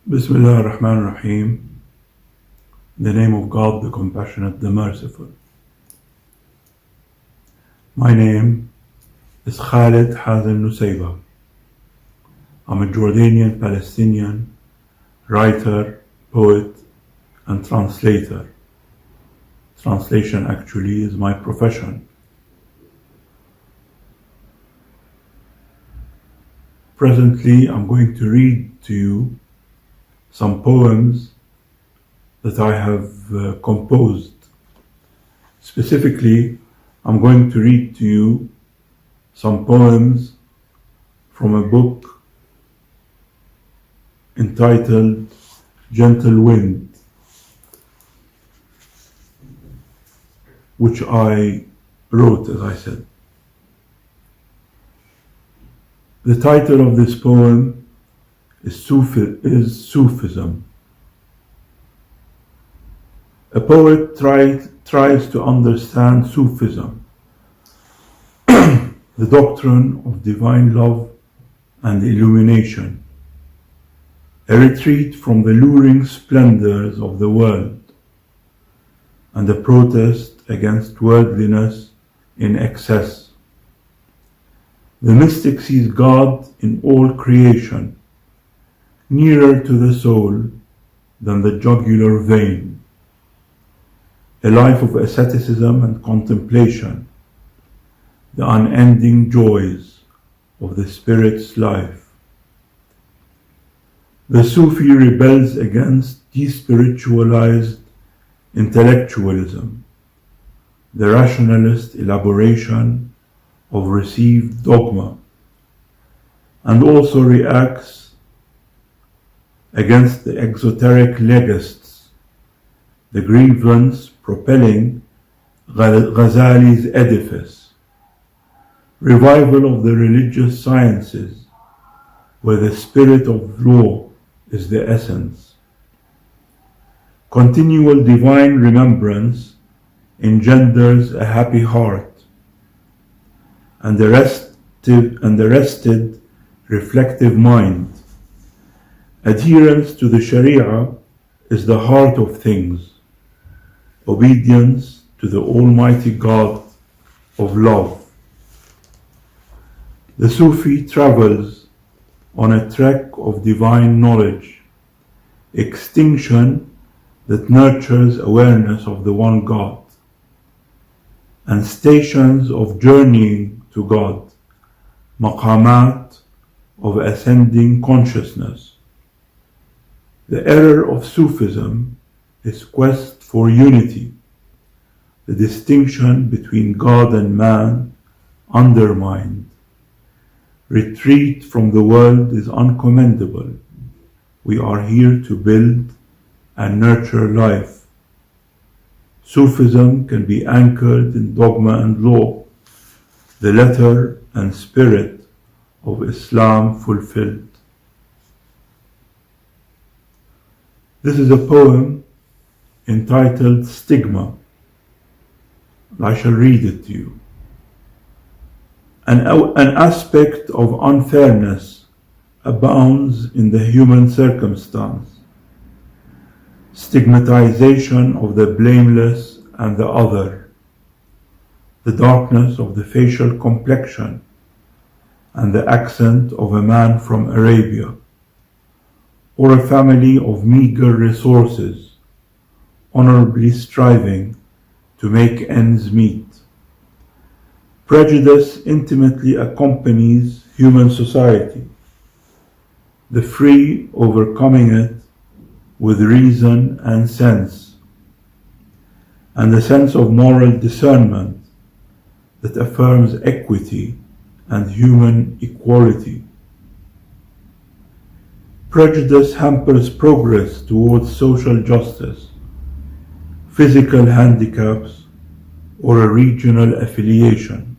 Bismillah ar-Rahman ar-Rahim. In the name of God, the Compassionate, the Merciful. My name is Khaled Nusseibeh. I'm a Jordanian Palestinian writer, poet, and translator. Translation actually is my profession. Presently, I'm going to read to you some poems that I have composed. Specifically, I'm going to read to you some poems from a book entitled Gentle Wind, which I wrote, as I said. The title of this poem is Sufism. A poet tries to understand Sufism, the doctrine of divine love and illumination, a retreat from the luring splendors of the world, and a protest against worldliness in excess. The mystic sees God in all creation, nearer to the soul than the jugular vein. A life of asceticism and contemplation, the unending joys of the spirit's life. The Sufi rebels against despiritualized intellectualism, the rationalist elaboration of received dogma, and also reacts against the exoteric legists, the grievance propelling Ghazali's edifice, revival of the religious sciences, where the spirit of law is the essence. Continual divine remembrance engenders a happy heart, and the rested, reflective mind. Adherence to the Sharia is the heart of things, obedience to the Almighty God of love. The Sufi travels on a trek of divine knowledge, extinction that nurtures awareness of the one God, and stations of journeying to God, maqamat of ascending consciousness. The error of Sufism is quest for unity. The distinction between God and man undermined. Retreat from the world is uncommendable. We are here to build and nurture life. Sufism can be anchored in dogma and law, the letter and spirit of Islam fulfilled. This is a poem entitled Stigma. I shall read it to you. An aspect of unfairness abounds in the human circumstance. Stigmatization of the blameless and the other, the darkness of the facial complexion, and the accent of a man from Arabia, or a family of meager resources, honorably striving to make ends meet. Prejudice intimately accompanies human society, the free overcoming it with reason and sense, and the sense of moral discernment that affirms equity and human equality. Prejudice hampers progress towards social justice, physical handicaps, or a regional affiliation.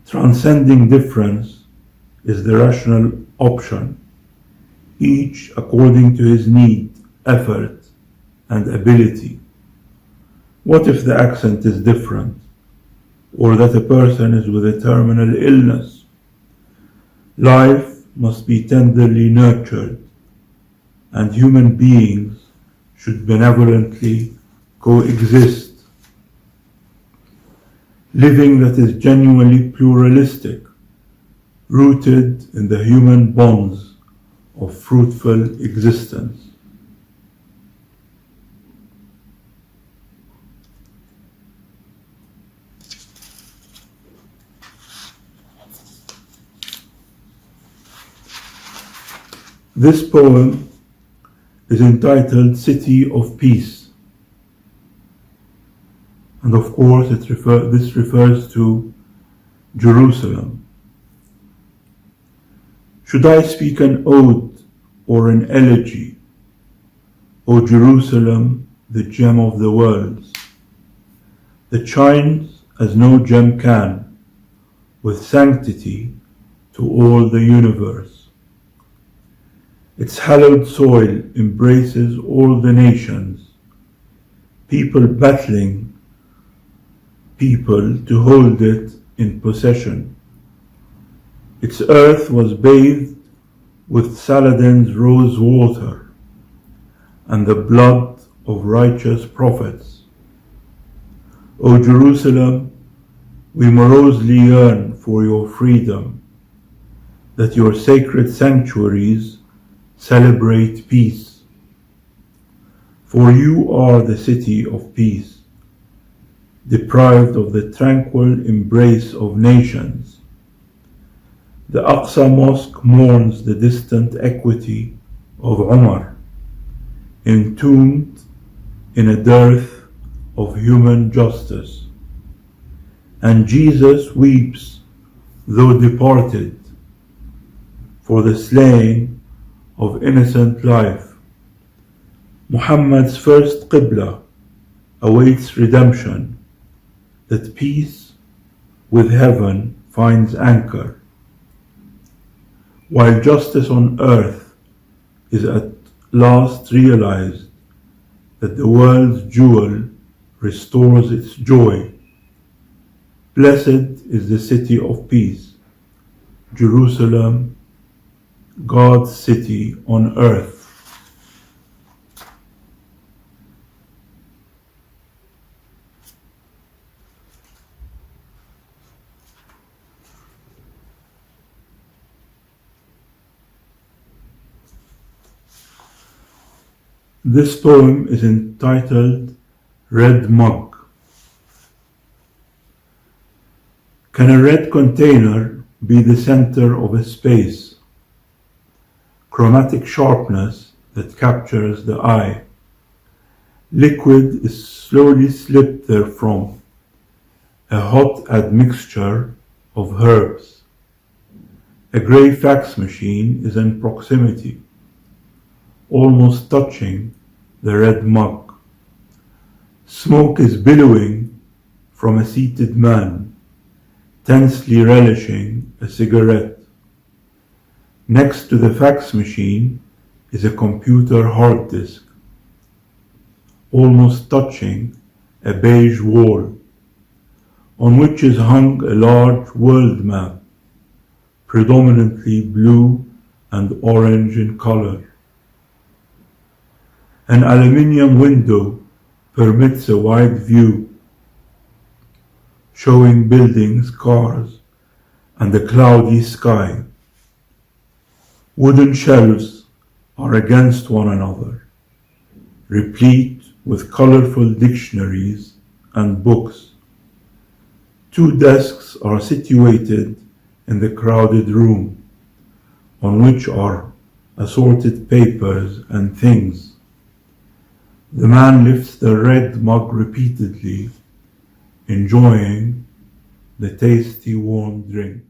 Transcending difference is the rational option, each according to his need, effort, and ability. What if the accent is different, or that a person is with a terminal illness? Life must be tenderly nurtured, and human beings should benevolently coexist. Living that is genuinely pluralistic, rooted in the human bonds of fruitful existence. This poem is entitled City of Peace, and of course this refers to Jerusalem. Should I speak an ode or an elegy, O Jerusalem, the gem of the worlds, that shines as no gem can, with sanctity to all the universe. Its hallowed soil embraces all the nations, people battling people to hold it in possession. Its earth was bathed with Saladin's rose water and the blood of righteous prophets. O Jerusalem, we morosely yearn for your freedom, that your sacred sanctuaries celebrate peace. For you are the city of peace, deprived of the tranquil embrace of nations. The Aqsa Mosque mourns the distant equity of Umar, entombed in a dearth of human justice. And Jesus weeps, though departed, for the slaying of innocent life. Muhammad's first Qibla awaits redemption, that peace with heaven finds anchor. While justice on earth is at last realized, that the world's jewel restores its joy. Blessed is the city of peace, Jerusalem, God's city on earth. This poem is entitled Red Mug. Can a red container be the center of a space? Chromatic sharpness that captures the eye. Liquid is slowly slipped therefrom, a hot admixture of herbs. A grey fax machine is in proximity, almost touching the red mug. Smoke is billowing from a seated man, tensely relishing a cigarette. Next to the fax machine is a computer hard disk, almost touching a beige wall, on which is hung a large world map, predominantly blue and orange in color. An aluminium window permits a wide view, showing buildings, cars, and a cloudy sky. Wooden shelves are against one another, replete with colorful dictionaries and books. Two desks are situated in the crowded room, on which are assorted papers and things. The man lifts the red mug repeatedly, enjoying the tasty warm drink.